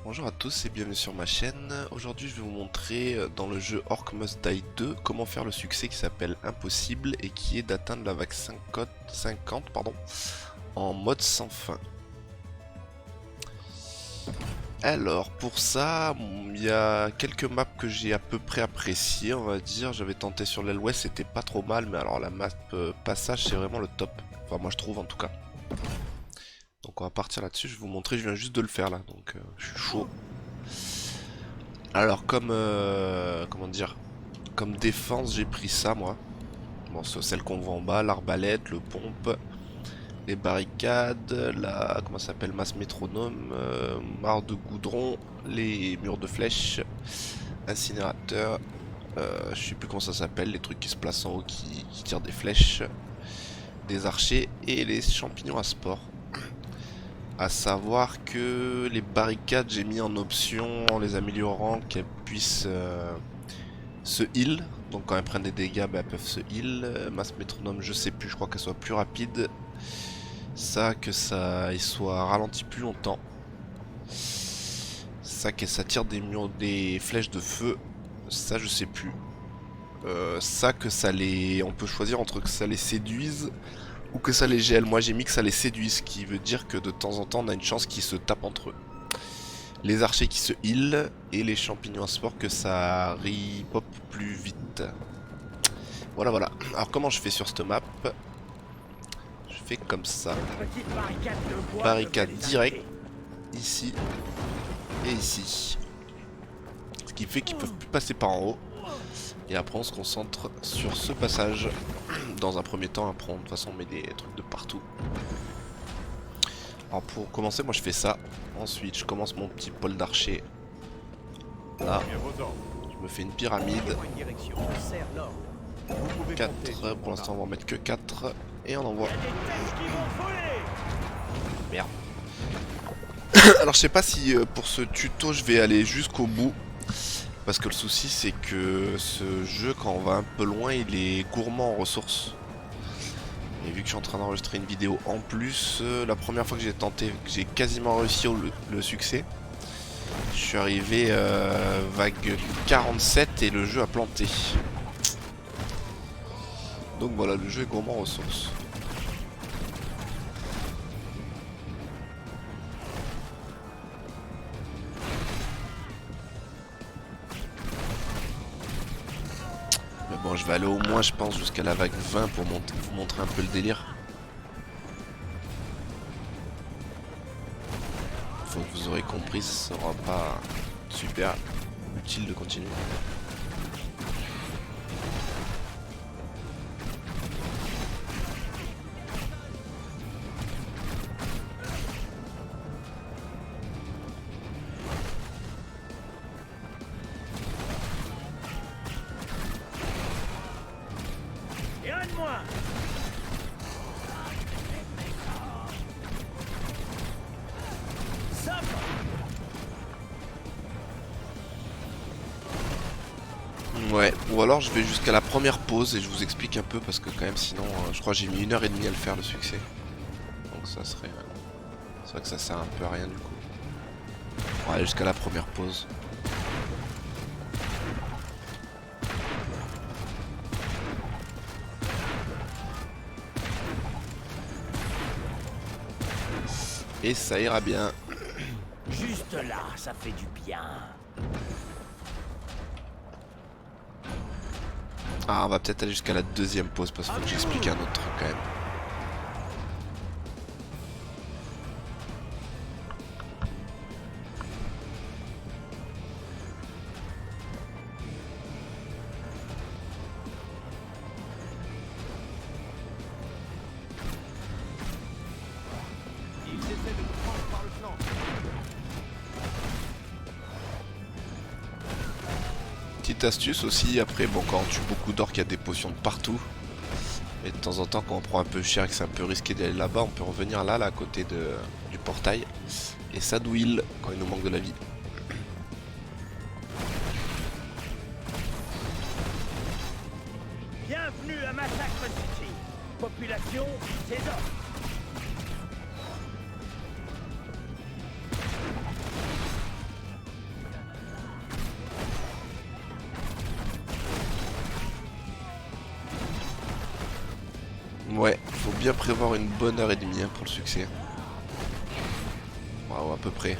Bonjour à tous et bienvenue sur ma chaîne. Aujourd'hui je vais vous montrer dans le jeu Orc Must Die 2 comment faire le succès qui s'appelle Impossible et qui est d'atteindre la vague 50 en mode sans fin. Alors pour ça, il y a quelques maps que j'ai à peu près appréciées, on va dire. J'avais tenté sur l'aile ouest, c'était pas trop mal, mais alors la map passage c'est vraiment le top. Enfin moi je trouve en tout cas. Donc on va partir là-dessus, je vais vous montrer, je viens juste de le faire là, donc je suis chaud. Alors comment dire, comme défense j'ai pris ça moi. Bon c'est celle qu'on voit en bas, l'arbalète, le pompe, les barricades, la comment ça s'appelle, masse métronome, mare de goudron, les murs de flèches, incinérateur, je sais plus comment ça s'appelle, les trucs qui se placent en haut qui tirent des flèches, des archers et les champignons à sport. À savoir que les barricades j'ai mis en option en les améliorant qu'elles puissent se heal. Donc quand elles prennent des dégâts elles peuvent se heal. Masse métronome je sais plus, je crois qu'elle soit plus rapide. Ça que ça il soit ralenti plus longtemps. Ça que ça tire des flèches de feu. Ça je sais plus. Ça que ça les... On peut choisir entre que ça les séduise ou que ça les gèle. Moi j'ai mis que ça les séduise, ce qui veut dire que de temps en temps on a une chance qu'ils se tapent entre eux. Les archers qui se heal et les champignons à sport que ça repop plus vite. Voilà voilà. Alors comment je fais sur cette map? Je fais comme ça. Barricade direct ici et ici. Ce qui fait qu'ils peuvent plus passer par en haut. Et après on se concentre sur ce passage. Dans un premier temps, après de toute façon on met des trucs de partout. Alors pour commencer moi je fais ça. Ensuite je commence mon petit pôle d'archer. Là. Je me fais une pyramide. 4, pour l'instant on va en mettre que 4. Et on envoie. Merde. Alors je sais pas si pour ce tuto je vais aller jusqu'au bout. Parce que le souci c'est que ce jeu quand on va un peu loin il est gourmand en ressources. Et vu que je suis en train d'enregistrer une vidéo en plus, la première fois que j'ai tenté, j'ai quasiment réussi le succès. Je suis arrivé vague 47 et le jeu a planté. Donc voilà, le jeu est gourmand en ressources. Mais bon, je vais aller au moins, je pense, jusqu'à la vague 20 pour vous montrer un peu le délire. Faut que vous aurez compris, ce sera pas super utile de continuer. Ouais, ou alors je vais jusqu'à la première pause et je vous explique un peu parce que quand même sinon je crois que j'ai mis 1h30 à le faire le succès. Donc ça serait... c'est vrai que ça sert un peu à rien du coup. On va aller jusqu'à la première pause. Et ça ira bien. Juste là, ça fait du bien. Ah, on va peut-être aller jusqu'à la deuxième pause parce qu'il faut que j'explique un autre truc quand même. Ils essaient de nous prendre par le flanc. Petite astuce aussi, après bon quand on tue beaucoup d'orques il y a des potions de partout. Et de temps en temps quand on prend un peu cher et que c'est un peu risqué d'aller là-bas, on peut revenir là à côté du portail. Et ça douille quand il nous manque de la vie. Bienvenue à Massacre City. Population, c'est ordres. faut bien prévoir une bonne heure et demie hein, pour le succès. Waouh, à peu près.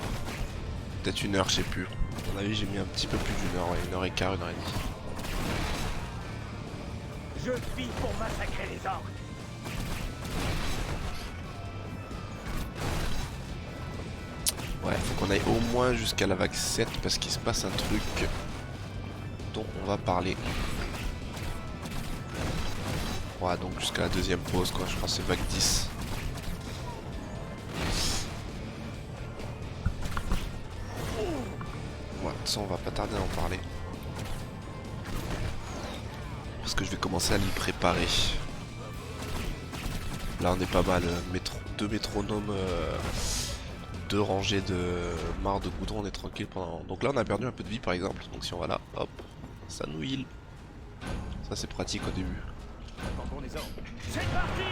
Peut-être une heure, je sais plus. À mon avis, j'ai mis un petit peu plus d'une heure, ouais, une heure et quart, une heure et demie. Je vis pour massacrer les orques. Ouais, faut qu'on aille au moins jusqu'à la vague 7 parce qu'il se passe un truc dont on va parler. Ouais, donc jusqu'à la deuxième pause, quoi. Je crois que c'est vague 10. Ouais, de toute façon, on va pas tarder à en parler. Parce que je vais commencer à l'y préparer. Là, on est pas mal. Deux métronomes, deux rangées de marre de goudron, on est tranquille pendant. Donc là, on a perdu un peu de vie, par exemple. Donc si on va là, hop, ça nous heal. Ça, c'est pratique au début. C'est parti.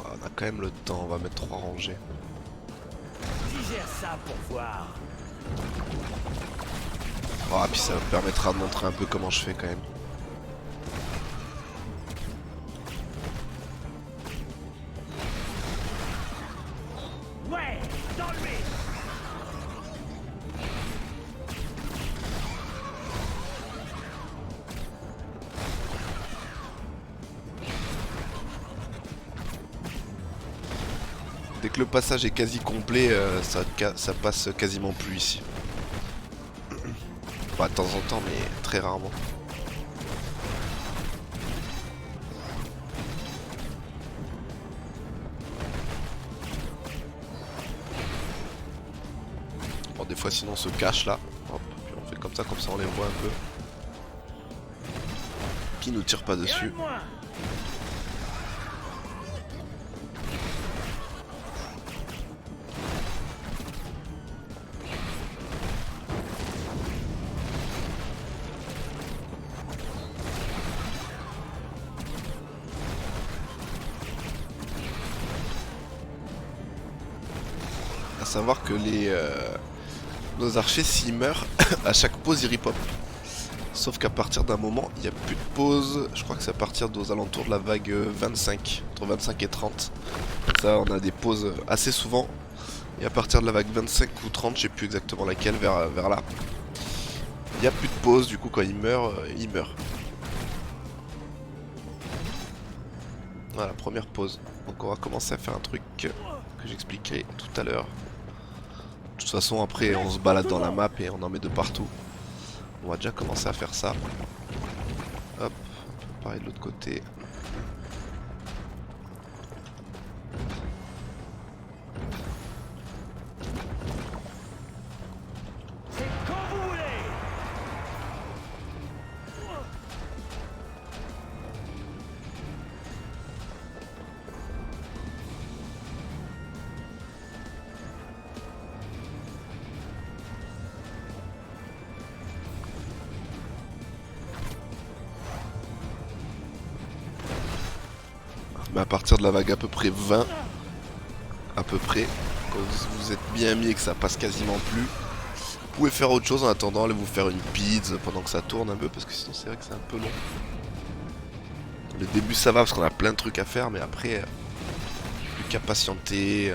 On a quand même le temps, on va mettre 3 rangées. Digère ça pour voir. Oh, puis ça me permettra de montrer un peu comment je fais quand même. Ouais, dans lui. Dès que le passage est quasi complet, ça passe quasiment plus ici. Bah, de temps en temps, mais très rarement. Bon, des fois, sinon, on se cache là. Hop, puis on fait comme ça on les voit un peu. Qui nous tire pas dessus. Aide-moi. À savoir que nos archers, s'ils meurent, à chaque pause, ils ripop. Sauf qu'à partir d'un moment, il n'y a plus de pause. Je crois que c'est à partir aux alentours de la vague 25, entre 25 et 30. Ça, on a des pauses assez souvent. Et à partir de la vague 25 ou 30, je sais plus exactement laquelle, vers là. Il n'y a plus de pause, du coup, quand il meurt, il meurt. Voilà, première pause. Donc on va commencer à faire un truc que j'expliquerai tout à l'heure. De toute façon, après, on se balade dans la map et on en met de partout. On va déjà commencer à faire ça. Hop, pareil de l'autre côté. C'est quand vous voulez. Mais à partir de la vague à peu près 20, à peu près, quand vous êtes bien mis et que ça passe quasiment plus, vous pouvez faire autre chose en attendant, allez vous faire une pizza pendant que ça tourne un peu, parce que sinon c'est vrai que c'est un peu long. Le début ça va parce qu'on a plein de trucs à faire, mais après, plus qu'à patienter,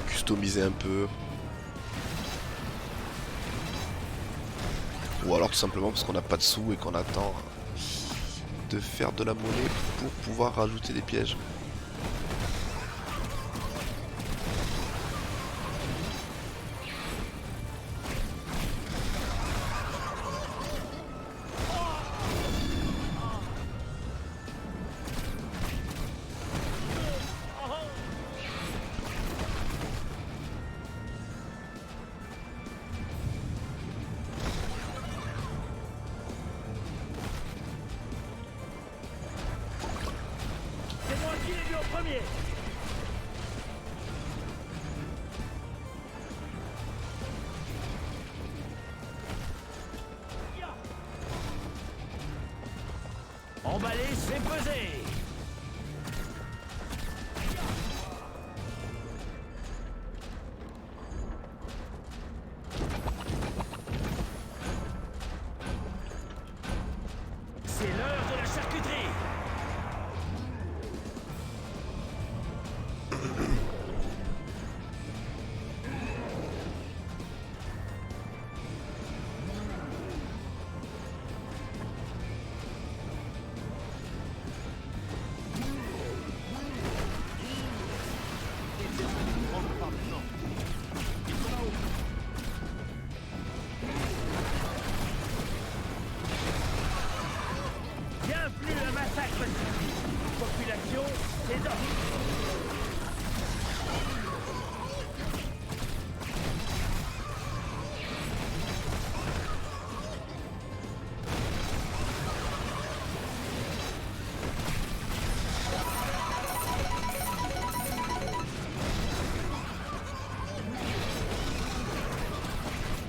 customiser un peu. Ou alors tout simplement parce qu'on n'a pas de sous et qu'on attend de faire de la monnaie pour pouvoir rajouter des pièges. C'est moi qui l'ai vu en premier. Emballé, c'est pesé.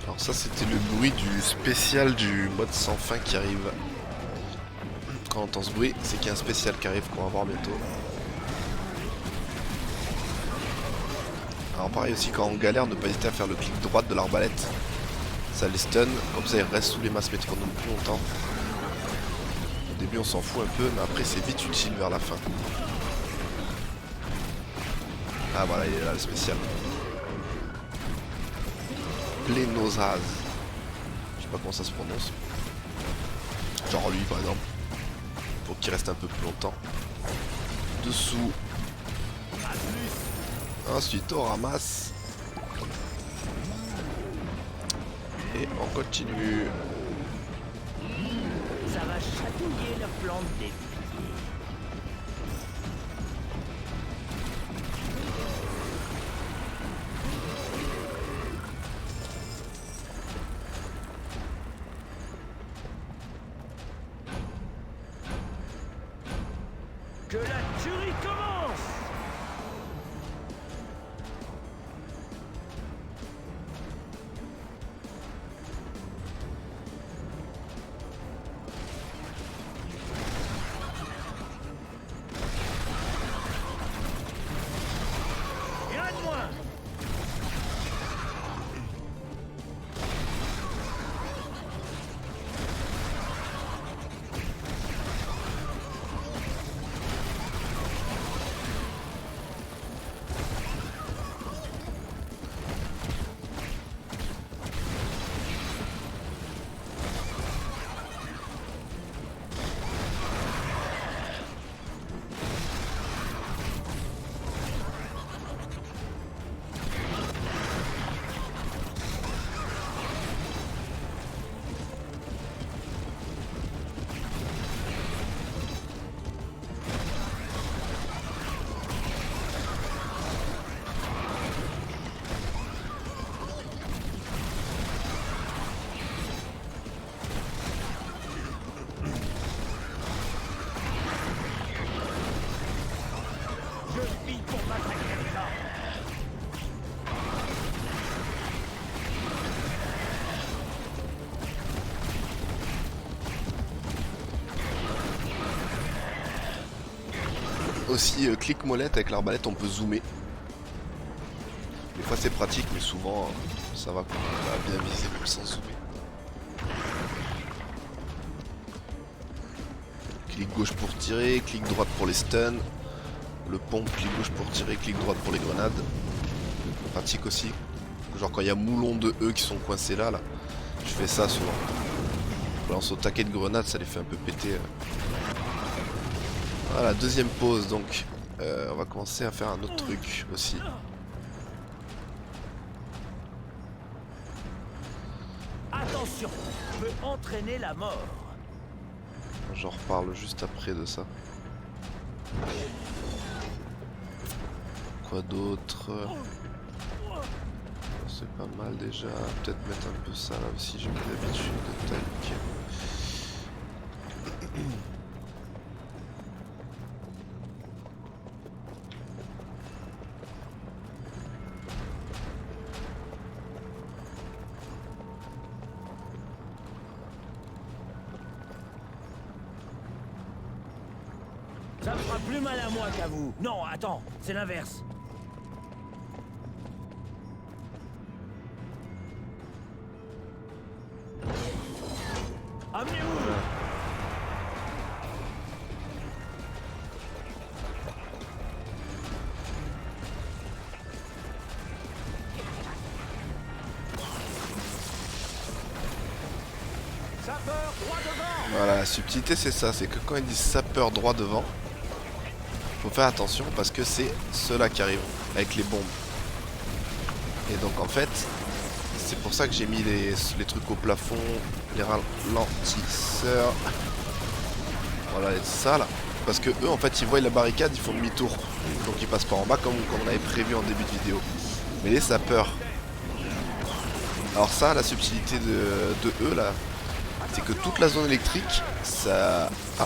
Alors ça c'était le bruit du spécial du mode sans fin qui arrive. Quand on entend ce bruit, c'est qu'il y a un spécial qui arrive qu'on va voir bientôt. Alors pareil aussi, quand on galère, ne pas hésiter à faire le clic droit de l'arbalète. Ça les stun, comme ça ils restent sous les masses métronomes plus longtemps. Au début on s'en fout un peu, mais après c'est vite utile vers la fin. Ah voilà, il est là le spécial. Plénosase. Je sais pas comment ça se prononce. Genre lui par exemple. Pour qu'il reste un peu plus longtemps. Dessous. Ensuite on ramasse. Et on continue. Ça va chatouiller la plante des pieds. Que la tuerie commence! Et un de moins! Je vis pour massacrer ça! Aussi clic molette avec l'arbalète on peut zoomer. Des fois c'est pratique mais souvent ça va quoi. On va bien viser même sans zoomer. Clic gauche pour tirer, clic droite pour les stuns. Le pompe, clic gauche pour tirer, clic droite pour les grenades. Pratique aussi. Genre quand il y a moulon de E qui sont coincés là, je fais ça souvent. Je lance au taquet de grenades, ça les fait un peu péter. Voilà, deuxième pause donc. On va commencer à faire un autre truc aussi. Attention, peut entraîner la mort. J'en reparle juste après de ça. Quoi d'autre? C'est pas mal déjà. Peut-être mettre un peu ça là aussi, j'ai plus l'habitude de tac. Ça me fera plus mal à moi qu'à vous. Non, attends, c'est l'inverse. Amenez-vous! Sapeur, droit devant! Voilà, la subtilité c'est ça, c'est que quand ils disent sapeur droit devant, faut faire attention parce que c'est ceux-là qui arrivent avec les bombes. Et donc en fait, c'est pour ça que j'ai mis les trucs au plafond, les ralentisseurs. Voilà, ça là. Parce que eux en fait ils voient la barricade, ils font demi-tour. Donc ils passent pas en bas comme on avait prévu en début de vidéo. Mais les sapeurs. Alors ça, la subtilité de eux là, c'est que toute la zone électrique, ça... Ah,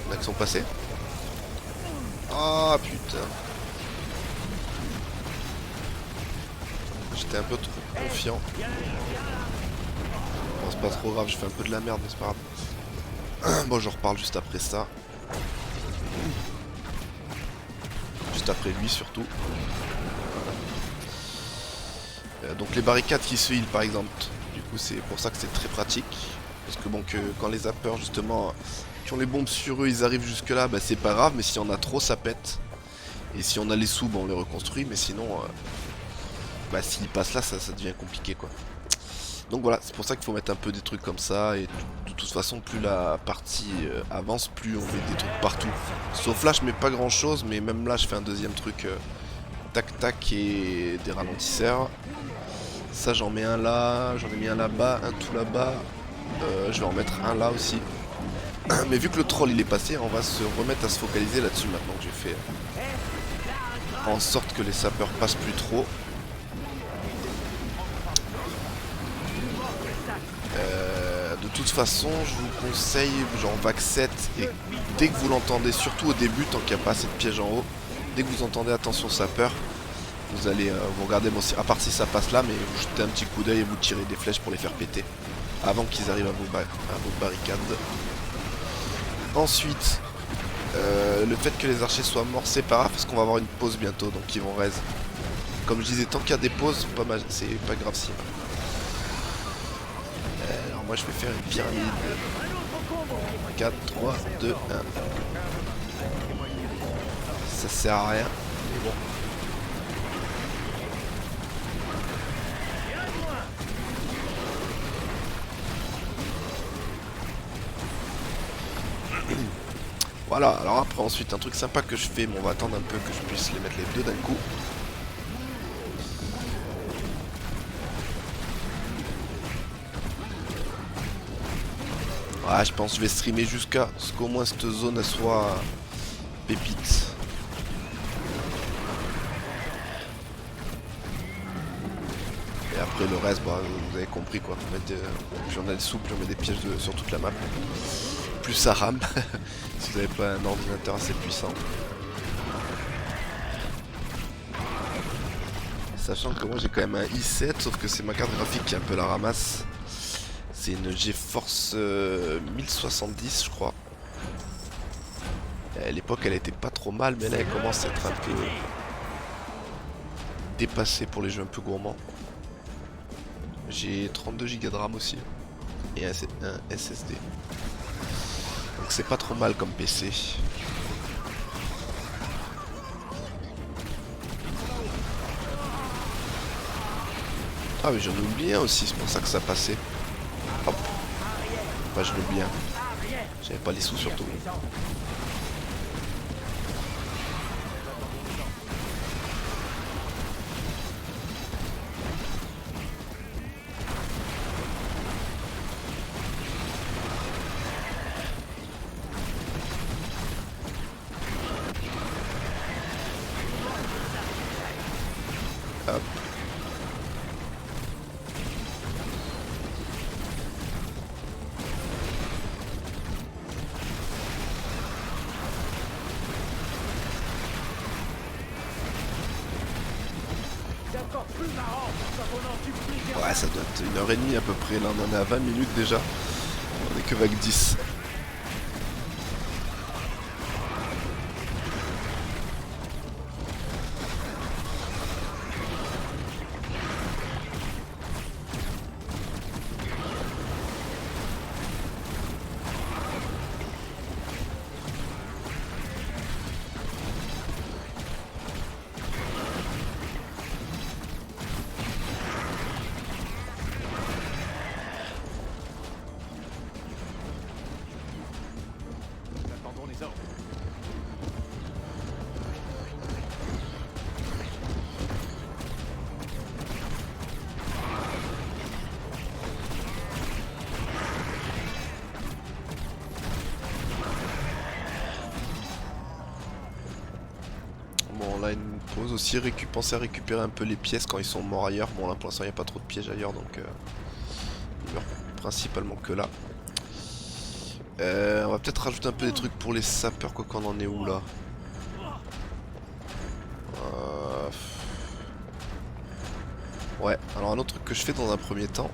là ils sont passés. Ah putain. J'étais un peu trop confiant. Bon, c'est pas trop grave, je fais un peu de la merde, mais c'est pas grave. Bon, je reparle juste après ça. Juste après lui surtout. Donc les barricades qui se heal par exemple. Du coup c'est pour ça que c'est très pratique. Parce que bon, quand les zappers justement qui ont les bombes sur eux, ils arrivent jusque là, bah c'est pas grave. Mais si on a trop, ça pète. Et si on a les sous, bah, on les reconstruit. Mais sinon, bah s'ils passent là, ça devient compliqué quoi. Donc voilà, c'est pour ça qu'il faut mettre un peu des trucs comme ça. Et de toute façon, plus la partie avance, plus on met des trucs partout. Sauf là, je mets pas grand chose. Mais même là, je fais un deuxième truc. Tac tac et des ralentisseurs. Ça j'en mets un là, j'en ai mis un là-bas, un tout là-bas. Je vais en mettre un là aussi. Mais vu que le troll il est passé, on va se remettre à se focaliser là-dessus maintenant que j'ai fait en sorte que les sapeurs passent plus trop. De toute façon, je vous conseille genre Vac 7 et dès que vous l'entendez, surtout au début, tant qu'il n'y a pas assez de pièges en haut, dès que vous entendez attention sapeur, vous allez vous regardez, bon, à part si ça passe là, mais vous jetez un petit coup d'œil et vous tirez des flèches pour les faire péter avant qu'ils arrivent à vos barricades. Ensuite, le fait que les archers soient morts, c'est pas grave parce qu'on va avoir une pause bientôt, donc ils vont raise. Comme je disais, tant qu'il y a des pauses, c'est pas grave si. Alors moi je vais faire une pyramide. 4, 3, 2, 1. Ça sert à rien, mais bon. Voilà, alors après ensuite un truc sympa que je fais, mais on va attendre un peu que je puisse les mettre les deux d'un coup. Ouais, je pense que je vais streamer jusqu'à ce qu'au moins cette zone elle soit pépite. Et après le reste, bah, vous avez compris quoi. Plus on a des sous, plus on met des pièges sur toute la map. Plus ça rame. Si vous n'avez pas un ordinateur assez puissant. Sachant que moi j'ai quand même un i7, sauf que c'est ma carte graphique qui est un peu la ramasse. C'est une GeForce 1070 je crois. À l'époque elle était pas trop mal, mais là elle commence à être un peu dépassée pour les jeux un peu gourmands. J'ai 32 Go de RAM aussi. Et un SSD. Donc c'est pas trop mal comme PC. Ah mais j'en ai oublié un aussi, c'est pour ça que ça passait. Hop. Bah je l'oublie un. J'avais pas les sous surtout. Hop. Ouais, ça doit être 1h30 à peu près. Là, on en est à 20 minutes déjà. On est que vague 10. là une pause aussi, penser à récupérer un peu les pièces quand ils sont morts ailleurs. Bon là pour l'instant il n'y a pas trop de pièges ailleurs donc ils meurent principalement que là. On va peut-être rajouter un peu des trucs pour les sapeurs, quoi qu'on en est où là. Ouais, alors un autre truc que je fais dans un premier temps,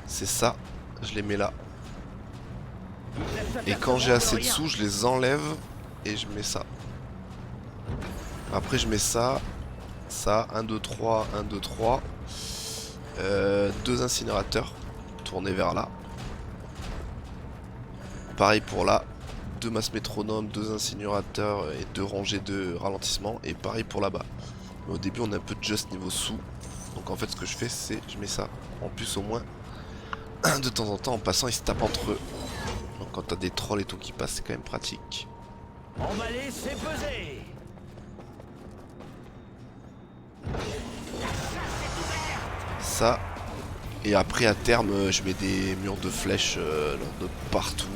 c'est ça, je les mets là. Et quand j'ai assez de sous, je les enlève et je mets ça. Après je mets ça, 1, 2, 3, 1, 2, 3. 2 incinérateurs tournés vers là. Pareil pour là, 2 masses métronomes, 2 incinérateurs et 2 rangées de ralentissement. Et pareil pour là-bas. Mais au début on a un peu de just niveau sous. Donc en fait ce que je fais c'est je mets ça. En plus au moins de temps en temps en passant ils se tapent entre eux. Donc quand t'as des trolls et tout qui passent c'est quand même pratique. Emballer, c'est peser. Ça. Et après à terme je mets des murs de flèches de partout.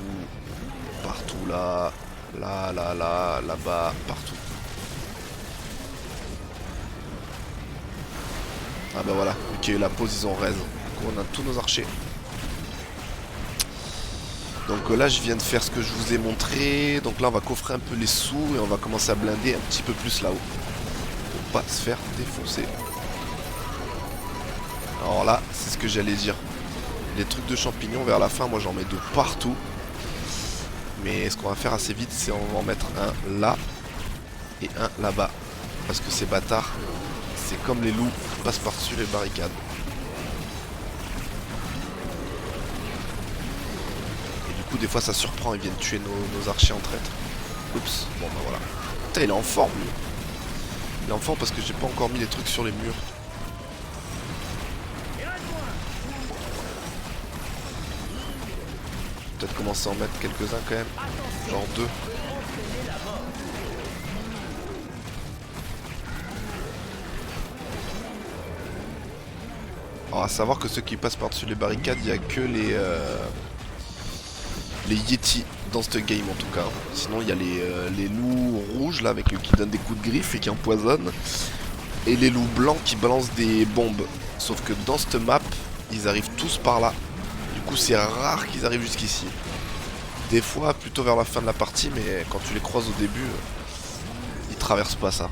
Partout là. Là, là, là, là-bas, partout. Ah bah voilà, vu qu'il y a eu la pause ils ont raise. Donc on a tous nos archers. Donc là je viens de faire ce que je vous ai montré. Donc là on va coffrer un peu les sous et on va commencer à blinder un petit peu plus là-haut. Pour pas se faire défoncer. Alors là, c'est ce que j'allais dire. Les trucs de champignons vers la fin, moi j'en mets de partout. Mais ce qu'on va faire assez vite, c'est on va en mettre un là et un là-bas. Parce que ces bâtards, c'est comme les loups, ils passent par-dessus les barricades. Et du coup, des fois ça surprend, ils viennent tuer nos archers en traître. Oups, bon bah voilà. Putain, il est en forme lui. Il est en forme parce que j'ai pas encore mis les trucs sur les murs. Peut-être commencer à en mettre quelques-uns quand même. Genre 2. Alors à savoir que ceux qui passent par-dessus les barricades, il n'y a que les Yeti dans ce game en tout cas. Sinon il y a les loups rouges là avec qui donnent des coups de griffe et qui empoisonnent. Et les loups blancs qui balancent des bombes. Sauf que dans cette map, ils arrivent tous par là. Du coup c'est rare qu'ils arrivent jusqu'ici. Des fois plutôt vers la fin de la partie, mais quand tu les croises au début, ils traversent pas ça.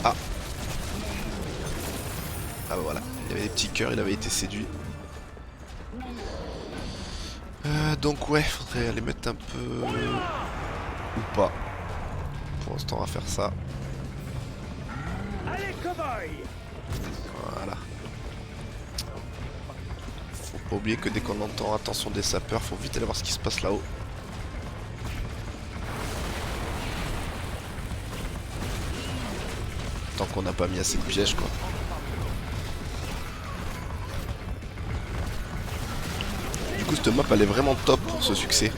Ah. Ah bah voilà, il y avait des petits cœurs, il avait été séduit. Donc ouais, faudrait aller mettre un peu... Ou pas. Pour l'instant on va faire ça. Allez, cowboy. Voilà. Faut pas oublier que dès qu'on entend attention des sapeurs, faut vite aller voir ce qui se passe là-haut. Tant qu'on n'a pas mis assez de pièges quoi. Du coup cette map elle est vraiment top pour ce succès.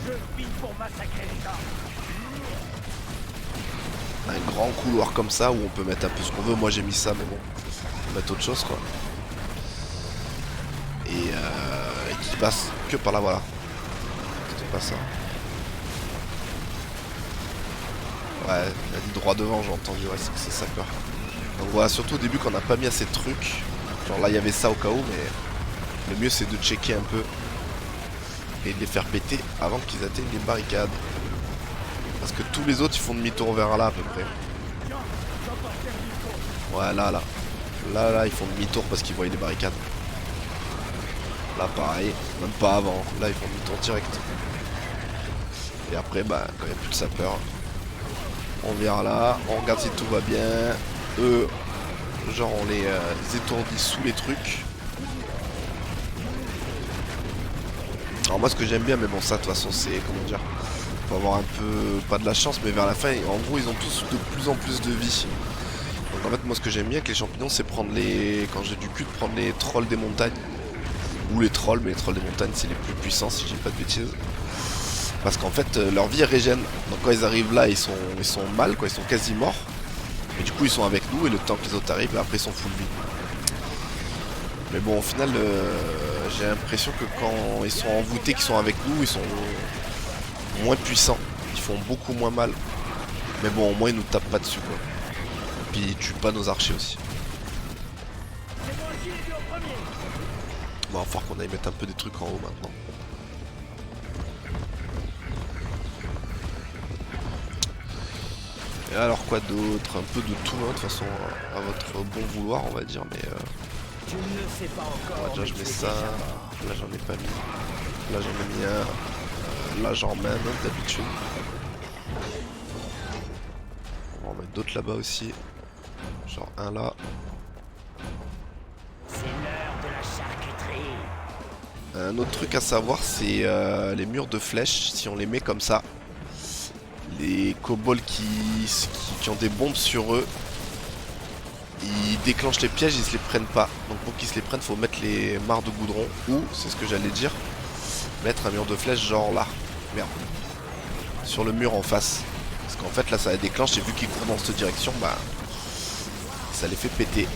Un grand couloir comme ça où on peut mettre un peu ce qu'on veut. Moi j'ai mis ça mais bon, on peut mettre autre chose quoi. Et qui passe que par là, voilà. C'était pas ça. Ouais, il a dit droit devant, j'ai entendu, ouais, c'est ça peur. Donc voilà, surtout au début quand on n'a pas mis assez de trucs. Genre là il y avait ça au cas où, mais le mieux c'est de checker un peu. Et de les faire péter avant qu'ils atteignent les barricades. Parce que tous les autres ils font demi-tour vers là à peu près. Ouais là là ils font demi-tour parce qu'ils voient les barricades. Là pareil, même pas avant, là ils font demi-tour direct. Et après bah quand il n'y a plus de sapeurs, on vient là, on regarde si tout va bien. Eux, genre on les étourdit sous les trucs. Alors moi ce que j'aime bien, mais bon ça de toute façon c'est, comment dire, faut avoir un peu, pas de la chance, mais vers la fin en gros ils ont tous de plus en plus de vie. Donc en fait moi ce que j'aime bien avec les champignons c'est prendre les, quand j'ai du cul, de prendre les trolls des montagnes. Ou les trolls, mais les trolls des montagnes c'est les plus puissants si j'ai pas de bêtises. Parce qu'en fait leur vie est régène. Donc quand ils arrivent là ils sont mal quoi, ils sont quasi morts. Et du coup ils sont avec nous et le temps que les autres arrivent, après ils sont full vie. Mais bon, au final, j'ai l'impression que quand ils sont envoûtés, qu'ils sont avec nous, ils sont moins puissants. Ils font beaucoup moins mal. Mais bon, au moins, ils nous tapent pas dessus, quoi. Et puis, ils tuent pas nos archers aussi. Bon, il va falloir qu'on aille mettre un peu des trucs en haut maintenant. Et alors quoi d'autre? Un peu de tout, hein, de toute façon, à votre bon vouloir, on va dire, mais... Tu ne le sais pas encore. déjà, je mets ça. Là, j'en ai pas mis. Là, j'en ai mis un. Là, j'en mets un autre d'habitude. On va en mettre d'autres là-bas aussi. Genre un là. C'est l'heure de la charcuterie. Un autre truc à savoir, c'est les murs de flèches. Si on les met comme ça, les kobolds qui ont des bombes sur eux, ils déclenchent les pièges, ils se les prennent pas. Donc pour qu'ils se les prennent, faut mettre les mares de goudron. Ou, c'est ce que j'allais dire, mettre un mur de flèches genre là. Merde. Sur le mur en face. Parce qu'en fait là ça les déclenche et vu qu'ils courent dans cette direction, bah ça les fait péter.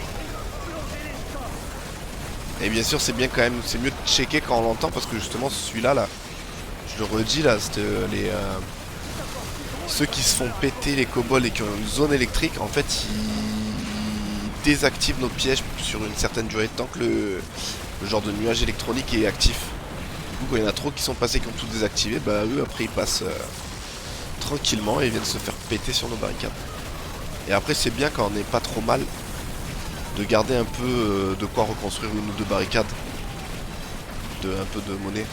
Et bien sûr c'est bien quand même, c'est mieux de checker quand on l'entend parce que justement celui-là là, je le redis là, c'était ceux qui se font péter les kobolds et qui ont une zone électrique, en fait ils désactivent nos pièges sur une certaine durée de temps que le genre de nuage électronique est actif. Du coup quand il y en a trop qui sont passés, qui ont tout désactivé, bah eux après ils passent tranquillement et ils viennent se faire péter sur nos barricades. Et après c'est bien quand on n'est pas trop mal de garder un peu de quoi reconstruire une ou deux barricades, un peu de monnaie.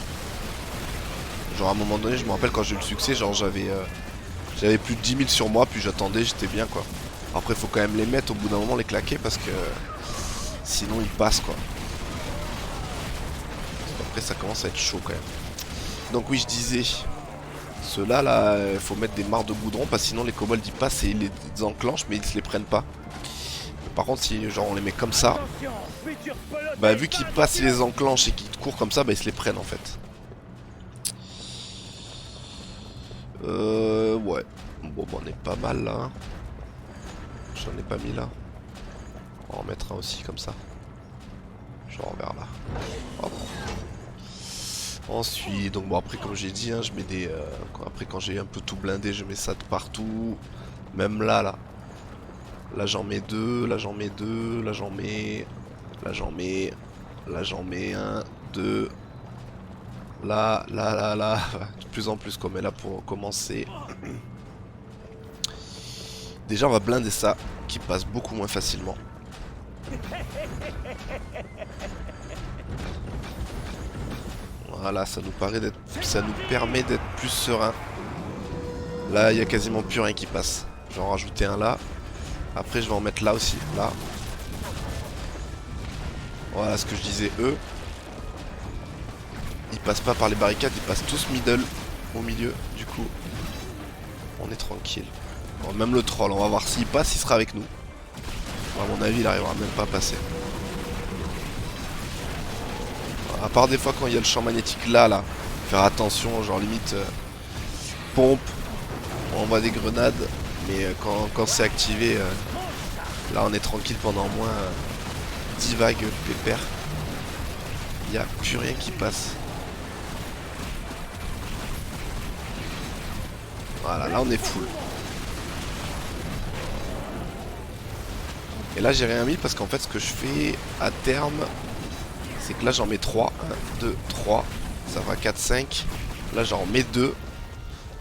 Genre à un moment donné je me rappelle quand j'ai eu le succès, genre j'avais plus de 10 000 sur moi, puis j'attendais, j'étais bien quoi. Après faut quand même les mettre au bout d'un moment, les claquer parce que sinon ils passent quoi. Après ça commence à être chaud quand même. Donc oui je disais, ceux-là là, faut mettre des mares de goudron parce que sinon les kobolds ils passent et ils les enclenchent mais ils se les prennent pas. Par contre si genre on les met comme ça, bah vu qu'ils passent, ils les enclenchent et qu'ils courent comme ça, bah ils se les prennent en fait. Ouais. Bon bah on est pas mal là. J'en ai pas mis là. On va en mettre un aussi comme ça. Genre vers là. Hop. Ensuite, donc bon après comme j'ai dit, hein, je mets des... après quand j'ai un peu tout blindé, je mets ça de partout. Même là, là. Là j'en mets deux, là j'en mets deux, là j'en mets... Là j'en mets... Là j'en mets un, deux... Là, là, là, là... De plus en plus comme est là pour commencer. Déjà on va blinder ça, qui passe beaucoup moins facilement. Voilà, ça nous permet d'être plus serein. Là, il y a quasiment plus rien qui passe. Je vais en rajouter un là. Après, je vais en mettre là aussi. Là. Voilà ce que je disais. Eux, ils passent pas par les barricades, ils passent tous middle au milieu. Du coup, on est tranquille. Bon, même le troll, on va voir s'il passe, il sera avec nous. Bon, à mon avis, il arrivera même pas à passer. À part des fois quand il y a le champ magnétique là, faire attention, genre limite pompe, on envoie des grenades, mais quand c'est activé, là on est tranquille pendant au moins 10 vagues pépère. Il n'y a plus rien qui passe. Voilà, là on est full. Et là j'ai rien mis parce qu'en fait ce que je fais à terme, c'est que là j'en mets 3, 1, 2, 3, ça va 4, 5, là j'en mets 2,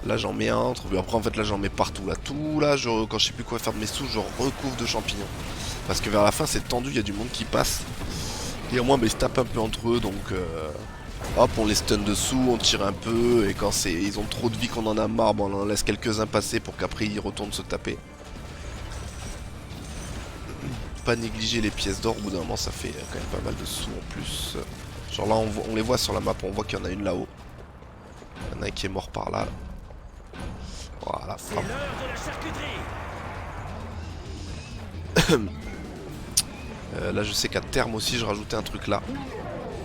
là j'en mets un entre, après en fait là j'en mets partout, là tout, là quand je sais plus quoi faire de mes sous, je recouvre de champignons. Parce que vers la fin c'est tendu, il y a du monde qui passe, et au moins bah, ils se tapent un peu entre eux, donc hop on les stun dessous, on tire un peu, et quand ils ont trop de vie qu'on en a marre, bon, on en laisse quelques-uns passer pour qu'après ils retournent se taper. Pas négliger les pièces d'or, au bout d'un moment ça fait quand même pas mal de sous en plus. Genre là on les voit sur la map, on voit qu'il y en a une là-haut. Il y en a un qui est mort par là. Voilà. C'est l'heure de la charcuterie. Là je sais qu'à terme aussi je rajoutais un truc là.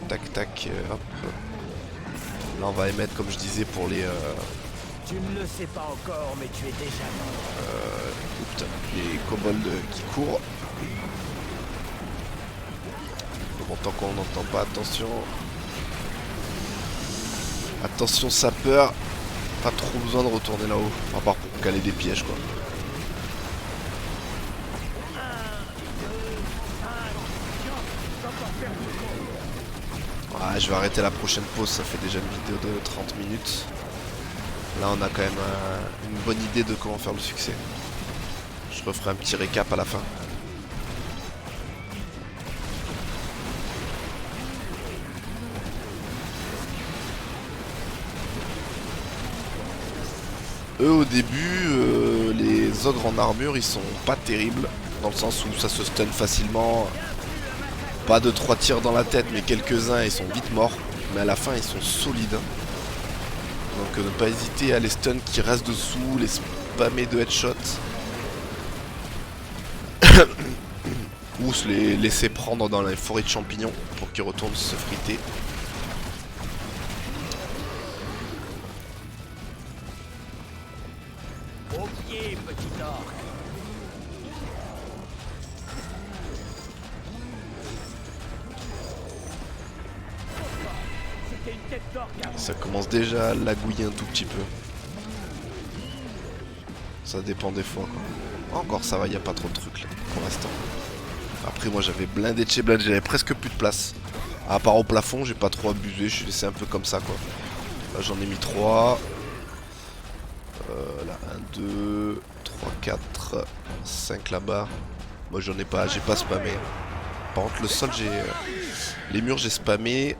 Tac tac, hop. Là on va émettre comme je disais pour les... Tu ne le sais pas encore mais tu es déjà mort. les kobolds qui courent. Bon, entend quoi? On n'entend pas, attention. Attention sapeur. Pas trop besoin de retourner là-haut. À part pour caler des pièges quoi. Ah, je vais arrêter la prochaine pause, ça fait déjà une vidéo de 30 minutes. Là on a quand même une bonne idée de comment faire le succès. Je referai un petit récap à la fin. Eux au début, les ogres en armure ils sont pas terribles. Dans le sens où ça se stun facilement. Pas de 3 tirs dans la tête mais quelques-uns ils sont vite morts. Mais à la fin ils sont solides. Donc ne pas hésiter à les stun qui restent dessous, les spammer de headshots. Ou se les laisser prendre dans les forêts de champignons pour qu'ils retournent se friter. Au pied, petit orc. C'était une tête d'orc. Ça commence déjà à lagouiller un tout petit peu. Ça dépend des fois quoi. Encore ça va, il n'y a pas trop de trucs là pour l'instant. Après moi j'avais blindé de chez blindé, j'avais presque plus de place. À part au plafond, j'ai pas trop abusé, je suis laissé un peu comme ça quoi. Là j'en ai mis 3. Là 1, 2, 3, 4, 5 là-bas. Moi j'en ai pas, j'ai pas spammé. Par contre le sol j'ai... les murs j'ai spammé.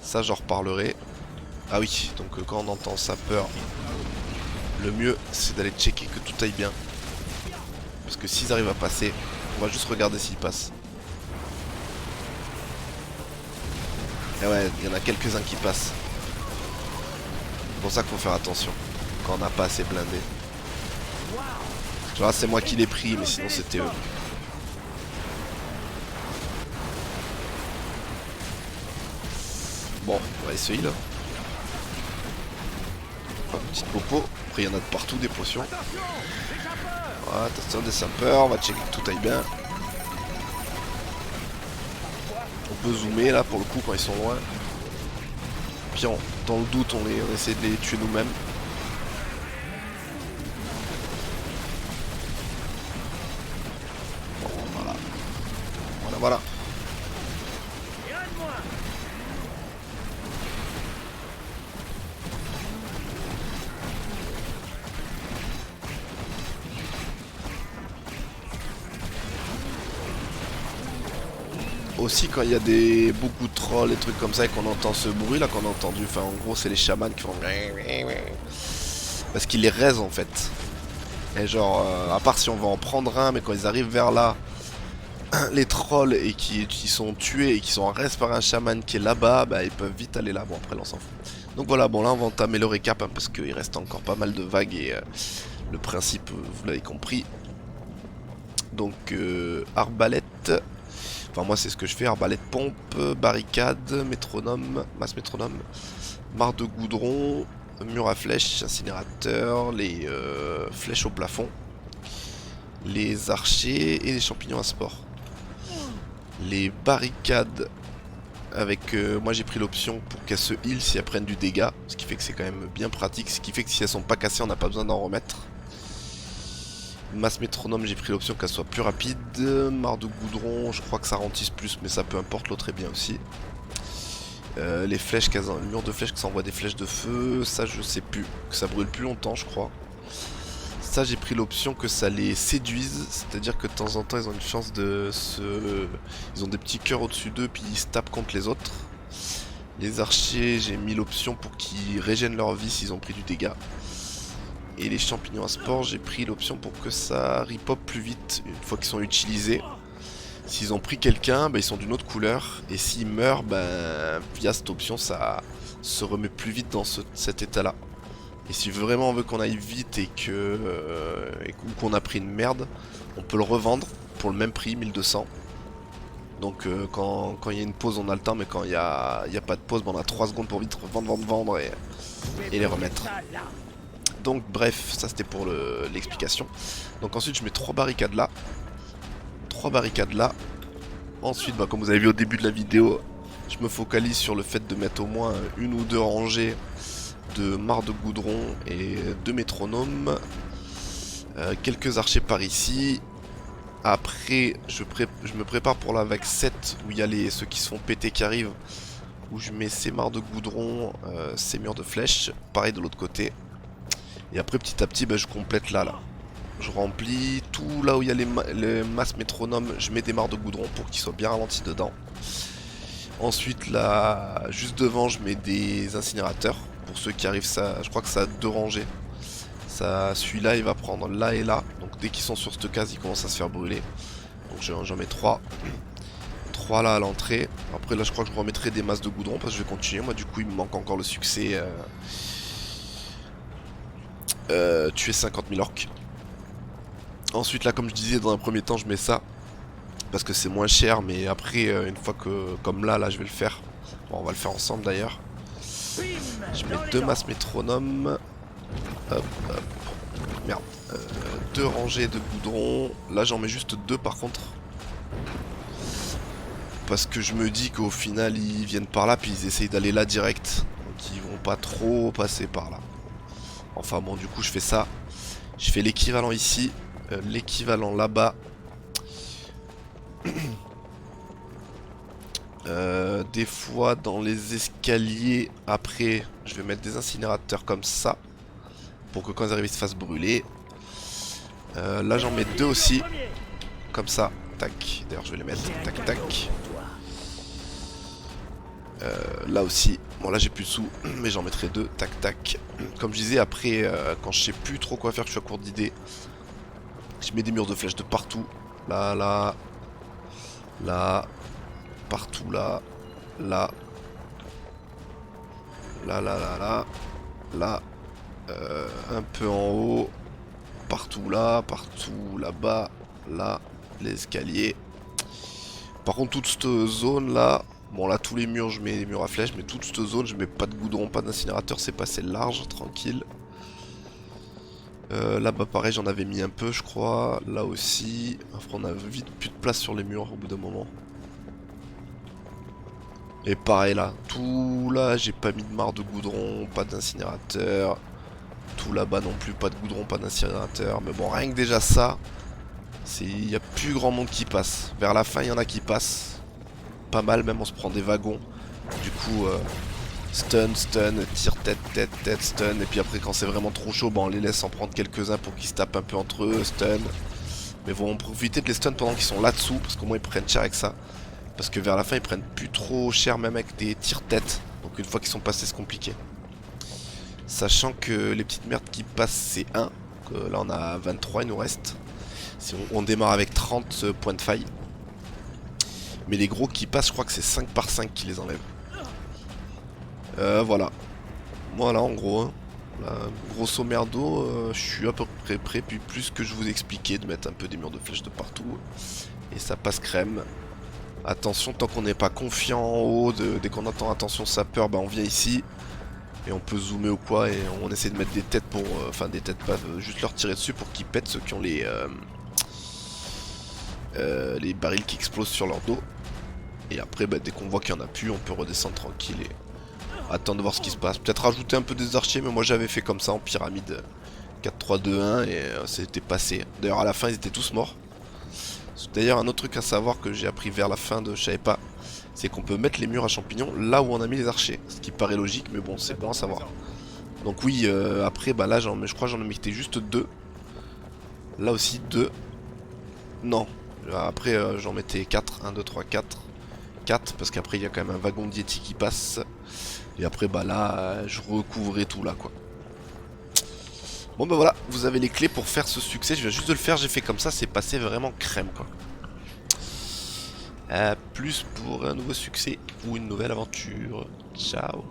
Ça j'en reparlerai. Ah oui, donc quand on entend sapeur, le mieux c'est d'aller checker que tout aille bien. Parce que s'ils arrivent à passer, on va juste regarder s'ils passent. Et ouais, il y en a quelques-uns qui passent. C'est pour ça qu'il faut faire attention quand on n'a pas assez blindé. Tu vois, c'est moi qui l'ai pris, mais sinon c'était eux. Bon, on va essayer là. Hop, petite popo. Après, il y en a de partout des potions. Voilà, attention des sapeurs. On va checker que tout aille bien. On peut zoomer là pour le coup quand ils sont loin. Puis dans le doute, on essaie de les tuer nous-mêmes. Bon, voilà. Voilà. Aussi quand il y a beaucoup de trolls et trucs comme ça et qu'on entend ce bruit là qu'on a entendu, enfin en gros c'est les chamans qui font parce qu'ils les raisent en fait. Et genre à part si on va en prendre un, mais quand ils arrivent vers là, les trolls et qui sont tués et qui sont en reste par un chaman qui est là-bas, bah ils peuvent vite aller là. Bon après là on s'en fout. Donc voilà, bon là on va entamer le récap hein, parce qu'il reste encore pas mal de vagues et le principe vous l'avez compris. Donc arbalète. Enfin moi c'est ce que je fais, arbalète pompe, barricade, métronome, masse métronome, mare de goudron, mur à flèches, incinérateur, les flèches au plafond, les archers et les champignons à sport. Les barricades avec moi j'ai pris l'option pour qu'elles se heal si elles prennent du dégât, ce qui fait que c'est quand même bien pratique, ce qui fait que si elles sont pas cassées on n'a pas besoin d'en remettre. Masse métronome, j'ai pris l'option qu'elle soit plus rapide. Mare de goudron, je crois que ça ralentisse plus, mais ça peu importe, l'autre est bien aussi. Les flèches, le mur de flèches, que ça envoie des flèches de feu, ça je sais plus, que ça brûle plus longtemps je crois. Ça j'ai pris l'option que ça les séduise, c'est-à-dire que de temps en temps ils ont une chance de se... Ils ont des petits cœurs au-dessus d'eux puis ils se tapent contre les autres. Les archers, j'ai mis l'option pour qu'ils régènent leur vie s'ils ont pris du dégât. Et les champignons à sport, j'ai pris l'option pour que ça repop plus vite une fois qu'ils sont utilisés. S'ils ont pris quelqu'un, bah, ils sont d'une autre couleur. Et s'ils meurent, bah, via cette option, ça se remet plus vite dans cet état-là. Et si vraiment on veut qu'on aille vite et qu'on a pris une merde, on peut le revendre pour le même prix, 1200. Donc quand il y a une pause, on a le temps, mais quand il n'y a pas de pause, bah, on a 3 secondes pour vite vendre et les remettre. Donc bref, ça c'était pour l'explication. Donc ensuite je mets 3 barricades là. 3 barricades là. Ensuite, bah, comme vous avez vu au début de la vidéo, je me focalise sur le fait de mettre au moins une ou deux rangées de mares de goudron et de métronomes. Quelques archers par ici. Après, je me prépare pour la vague 7 où il y a ceux qui se font péter qui arrivent. Où je mets ces mares de goudron, ces murs de flèches. Pareil de l'autre côté. Et après, petit à petit, bah, je complète là. Je remplis tout là où il y a les masses métronomes. Je mets des mares de goudron pour qu'ils soient bien ralentis dedans. Ensuite, là, juste devant, je mets des incinérateurs. Pour ceux qui arrivent, ça, je crois que ça a 2 rangées. Celui-là, il va prendre là et là. Donc dès qu'ils sont sur cette case, ils commencent à se faire brûler. Donc j'en mets 3. 3 là à l'entrée. Après, là, je crois que je remettrai des masses de goudron parce que je vais continuer. Moi, du coup, il me manque encore le succès. Tuer 50 000 orques. Ensuite, là, comme je disais, dans un premier temps, je mets ça. Parce que c'est moins cher. Mais après, une fois que, comme là, je vais le faire. Bon, on va le faire ensemble d'ailleurs. Je mets 2 masses métronomes. Hop, hop. Merde. 2 rangées de goudron. Là, j'en mets juste 2 par contre. Parce que je me dis qu'au final, ils viennent par là, puis ils essayent d'aller là direct. Donc ils vont pas trop passer par là. Enfin bon, du coup, je fais ça. Je fais l'équivalent ici. L'équivalent là-bas. Des fois, dans les escaliers, après, je vais mettre des incinérateurs comme ça. Pour que quand ils arrivent, ils se fassent brûler. Là, j'en mets 2 aussi. Comme ça. Tac. D'ailleurs, je vais les mettre. Tac, tac. Là aussi. Bon, là, j'ai plus de sous. Mais j'en mettrai 2. Tac, tac. Comme je disais, après, quand je sais plus trop quoi faire, que je suis à court d'idées, je mets des murs de flèches de partout. Là, là. Là. Partout, là. Là. Là, là, là, là. Là. Un peu en haut. Partout là, partout là-bas, là, l'escalier. Par contre, toute cette zone là, bon là, tous les murs, je mets des murs à flèches, mais toute cette zone, je mets pas de goudron, pas d'incinérateur, c'est passé large, tranquille. Là-bas, pareil, j'en avais mis un peu, je crois. Là aussi. Après, on a vite plus de place sur les murs au bout d'un moment. Et pareil là, tout là, j'ai pas mis de mare de goudron, pas d'incinérateur. Tout là-bas non plus, pas de goudron, pas d'incinérateur. Mais bon, rien que déjà ça, il n'y a plus grand monde qui passe. Vers la fin, il y en a qui passent. Pas mal, même on se prend des wagons. Du coup, stun, stun, tire tête, tête, tête, stun. Et puis après, quand c'est vraiment trop chaud, on les laisse en prendre quelques-uns pour qu'ils se tapent un peu entre eux, stun. Mais bon, profiter de les stun pendant qu'ils sont là-dessous, parce qu'au moins ils prennent cher avec ça. Parce que vers la fin, ils prennent plus trop cher, même avec des tire-tête. Donc une fois qu'ils sont passés, c'est compliqué. Sachant que les petites merdes qui passent c'est 1. Là on a 23, il nous reste. Si on démarre avec 30 points de faille. Mais les gros qui passent, je crois que c'est 5 par 5 qui les enlèvent. Voilà. Voilà en gros. Hein. Là, grosso merdo, je suis à peu près prêt. Puis plus que je vous expliquais de mettre un peu des murs de flèches de partout. Et ça passe crème. Attention, tant qu'on n'est pas confiant en haut, dès qu'on entend attention sapeur, on vient ici. Et on peut zoomer ou quoi, et on essaie de mettre des têtes pour... Enfin des têtes pas, juste leur tirer dessus pour qu'ils pètent ceux qui ont les barils qui explosent sur leur dos. Et après dès qu'on voit qu'il n'y en a plus, on peut redescendre tranquille et attendre de voir ce qui se passe. Peut-être rajouter un peu des archers, mais moi j'avais fait comme ça en pyramide 4-3-2-1 et c'était passé. D'ailleurs à la fin ils étaient tous morts. D'ailleurs un autre truc à savoir que j'ai appris vers la fin je savais pas, c'est qu'on peut mettre les murs à champignons là où on a mis les archers. Ce qui paraît logique, mais bon, c'est bon à savoir. Donc oui, après, là, je crois que j'en ai mis juste 2. Là aussi, 2. Non. Après, j'en mettais 4. 1, 2, 3, 4. 4, parce qu'après, il y a quand même un wagon de Yeti qui passe. Et après, là, je recouvrais tout là, quoi. Bon, voilà, vous avez les clés pour faire ce succès. Je viens juste de le faire, j'ai fait comme ça, c'est passé vraiment crème, quoi. Plus pour un nouveau succès ou une nouvelle aventure. Ciao.